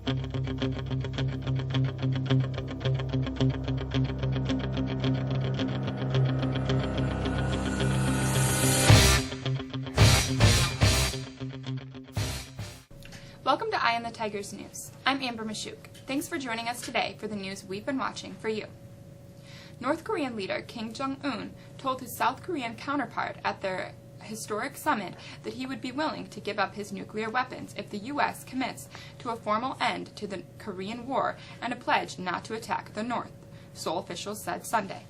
Welcome to Eye on the Tigers News. I'm Amber Mashuk. Thanks for joining us today for the news we've been watching for you. North Korean leader Kim Jong-un told his South Korean counterpart at their historic summit that he would be willing to give up his nuclear weapons if the U.S. commits to a formal end to the Korean War and a pledge not to attack the North, Seoul officials said Sunday.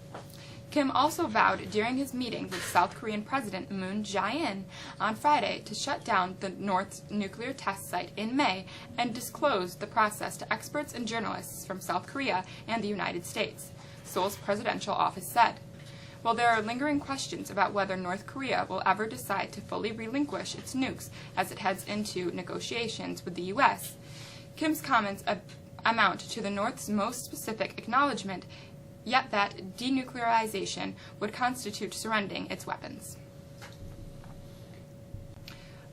Kim also vowed during his meeting with South Korean President Moon Jae-in on Friday to shut down the North's nuclear test site in May and disclose the process to experts and journalists from South Korea and the United States, Seoul's presidential office said. While there are lingering questions about whether North Korea will ever decide to fully relinquish its nukes as it heads into negotiations with the U.S., Kim's comments amount to the North's most specific acknowledgement yet that denuclearization would constitute surrendering its weapons.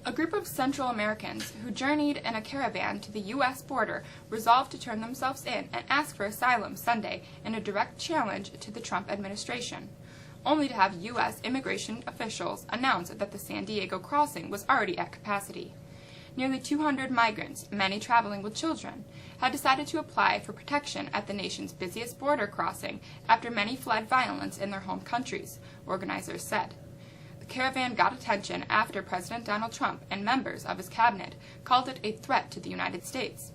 A group of Central Americans who journeyed in a caravan to the U.S. border resolved to turn themselves in and ask for asylum Sunday in a direct challenge to the Trump administration, only to have U.S. immigration officials announce that the San Diego crossing was already at capacity. Nearly 200 migrants, many traveling with children, had decided to apply for protection at the nation's busiest border crossing after many fled violence in their home countries, organizers said. The caravan got attention after President Donald Trump and members of his cabinet called it a threat to the United States.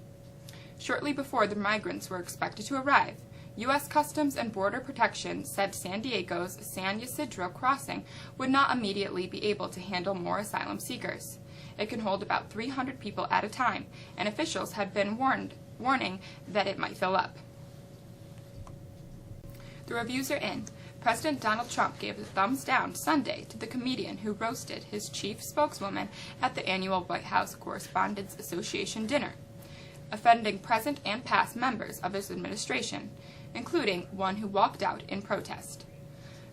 Shortly before the migrants were expected to arrive, U.S. Customs and Border Protection said San Diego's San Ysidro crossing would not immediately be able to handle more asylum seekers. It can hold about 300 people at a time, and officials had been warning that it might fill up. The reviews are in. President Donald Trump gave a thumbs down Sunday to the comedian who roasted his chief spokeswoman at the annual White House Correspondents Association dinner, offending present and past members of his administration, including one who walked out in protest.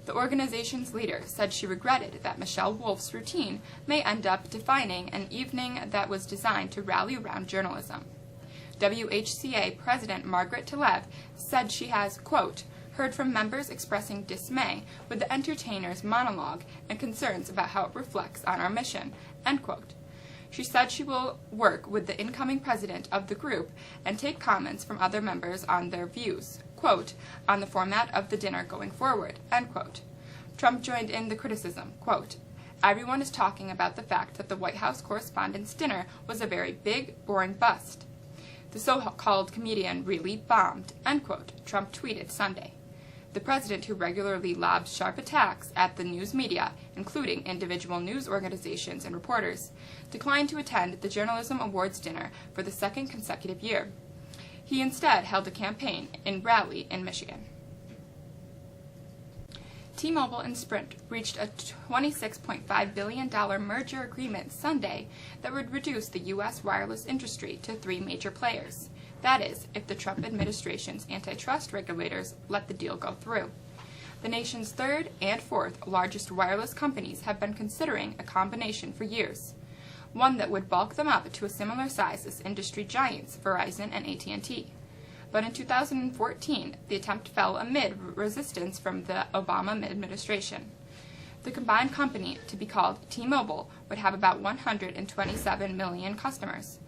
The organization's leader said she regretted that Michelle Wolf's routine may end up defining an evening that was designed to rally around journalism. WHCA President Margaret Tlaib said she has, quote, heard from members expressing dismay with the entertainer's monologue and concerns about how it reflects on our mission, end quote. She said she will work with the incoming president of the group and take comments from other members on their views, quote, on the format of the dinner going forward, end quote. Trump joined in the criticism, quote, everyone is talking about the fact that the White House Correspondents' dinner was a very big, boring bust. The so-called comedian really bombed, end quote, Trump tweeted Sunday. The president, who regularly lobs sharp attacks at the news media, including individual news organizations and reporters, declined to attend the Journalism Awards dinner for the second consecutive year. He instead held a campaign rally in Michigan. T-Mobile and Sprint reached a $26.5 billion merger agreement Sunday that would reduce the U.S. wireless industry to 3 major players. That is, if the Trump administration's antitrust regulators let the deal go through. The nation's third and fourth largest wireless companies have been considering a combination for years, one that would bulk them up to a similar size as industry giants Verizon and AT&T. But in 2014, the attempt fell amid resistance from the Obama administration. The combined company, to be called T-Mobile, would have about 127 million customers.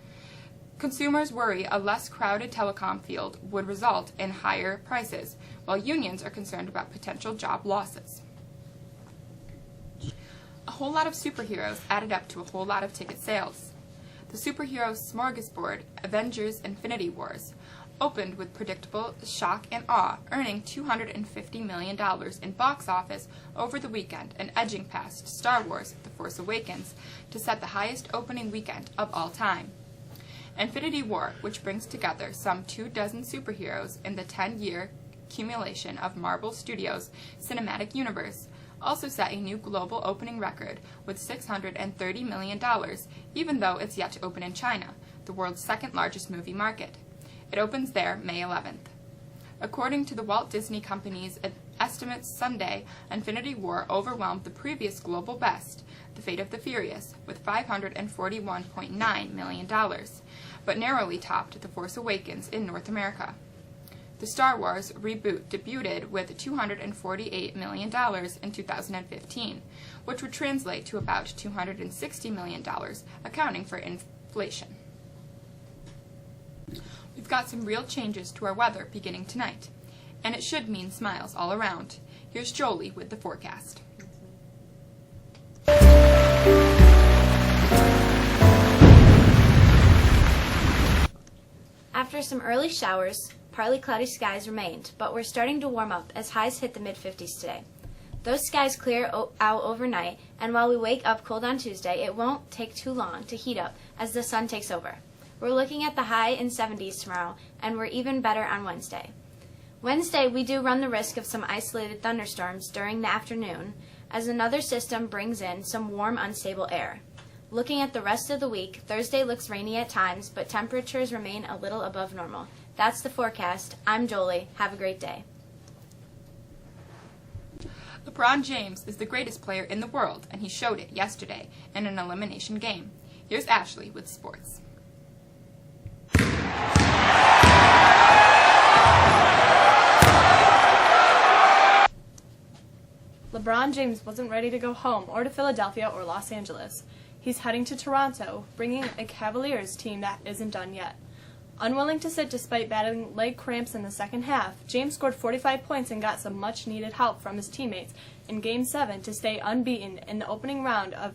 Consumers worry a less crowded telecom field would result in higher prices, while unions are concerned about potential job losses. A whole lot of superheroes added up to a whole lot of ticket sales. The superhero smorgasbord, Avengers Infinity Wars, opened with predictable shock and awe, earning $250 million in box office over the weekend and edging past Star Wars: The Force Awakens to set the highest opening weekend of all time. Infinity War, which brings together some 24 superheroes in the 10-year accumulation of Marvel Studios' cinematic universe, also set a new global opening record with $630 million, even though it's yet to open in China, the world's second largest movie market. It opens there May 11th. According to the Walt Disney Company's estimates Sunday, Infinity War overwhelmed the previous global best, The Fate of the Furious, with $541.9 million, but narrowly topped The Force Awakens in North America. The Star Wars reboot debuted with $248 million in 2015, which would translate to about $260 million, accounting for inflation. We've got some real changes to our weather beginning tonight, and it should mean smiles all around. Here's Jolie with the forecast. After some early showers, partly cloudy skies remained, but we're starting to warm up as highs hit the mid-50s today. Those skies clear out overnight, and while we wake up cold on Tuesday, it won't take too long to heat up as the sun takes over. We're looking at the high in 70s tomorrow, and we're even better on Wednesday. Wednesday, we do run the risk of some isolated thunderstorms during the afternoon, as another system brings in some warm, unstable air. Looking at the rest of the week, Thursday looks rainy at times, but temperatures remain a little above normal. That's the forecast. I'm Jolie. Have a great day. LeBron James is the greatest player in the world, and he showed it yesterday in an elimination game. Here's Ashley with sports. LeBron James wasn't ready to go home or to Philadelphia or Los Angeles. He's heading to Toronto, bringing a Cavaliers team that isn't done yet. Unwilling to sit despite battling leg cramps in the second half, James scored 45 points and got some much-needed help from his teammates in Game 7 to stay unbeaten in the opening round of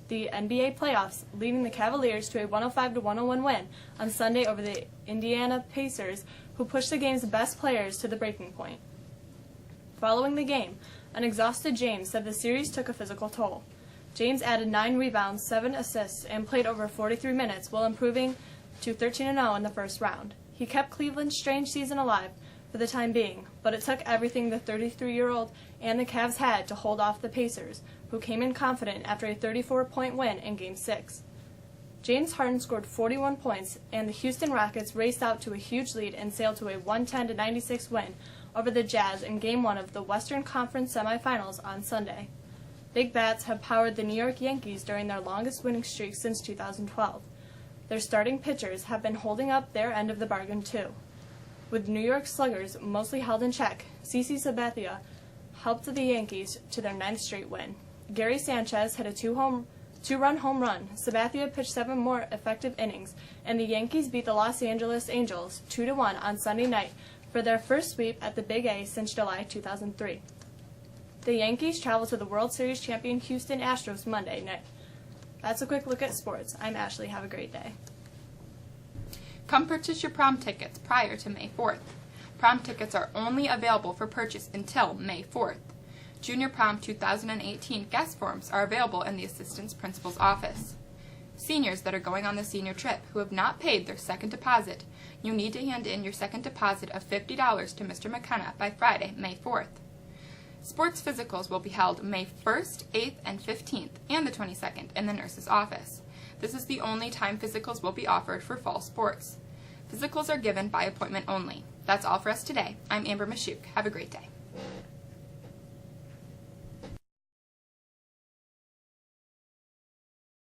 the NBA playoffs, leading the Cavaliers to a 105-101 win on Sunday over the Indiana Pacers, who pushed the game's best players to the breaking point. Following the game, an exhausted James said the series took a physical toll. James added 9 rebounds, 7 assists, and played over 43 minutes while improving to 13-0 in the first round. He kept Cleveland's strange season alive for the time being, but it took everything the 33-year-old and the Cavs had to hold off the Pacers, who came in confident after a 34-point win in Game 6. James Harden scored 41 points, and the Houston Rockets raced out to a huge lead and sailed to a 110-96 win over the Jazz in Game 1 of the Western Conference semifinals on Sunday. Big Bats have powered the New York Yankees during their longest winning streak since 2012. Their starting pitchers have been holding up their end of the bargain too. With New York sluggers mostly held in check, CC Sabathia helped the Yankees to their 9th straight win. Gary Sanchez hit a two-run home run. Sabathia pitched 7 more effective innings, and the Yankees beat the Los Angeles Angels 2-1 on Sunday night for their first sweep at the Big A since July 2003. The Yankees travel to the World Series champion Houston Astros Monday night. That's a quick look at sports. I'm Ashley. Have a great day. Come purchase your prom tickets prior to May 4th. Prom tickets are only available for purchase until May 4th. Junior Prom 2018 guest forms are available in the Assistant Principal's office. Seniors that are going on the senior trip who have not paid their second deposit, you need to hand in your second deposit of $50 to Mr. McKenna by Friday, May 4th. Sports physicals will be held May 1st, 8th, and 15th, and the 22nd in the nurse's office. This is the only time physicals will be offered for fall sports. Physicals are given by appointment only. That's all for us today. I'm Amber Mashuk. Have a great day.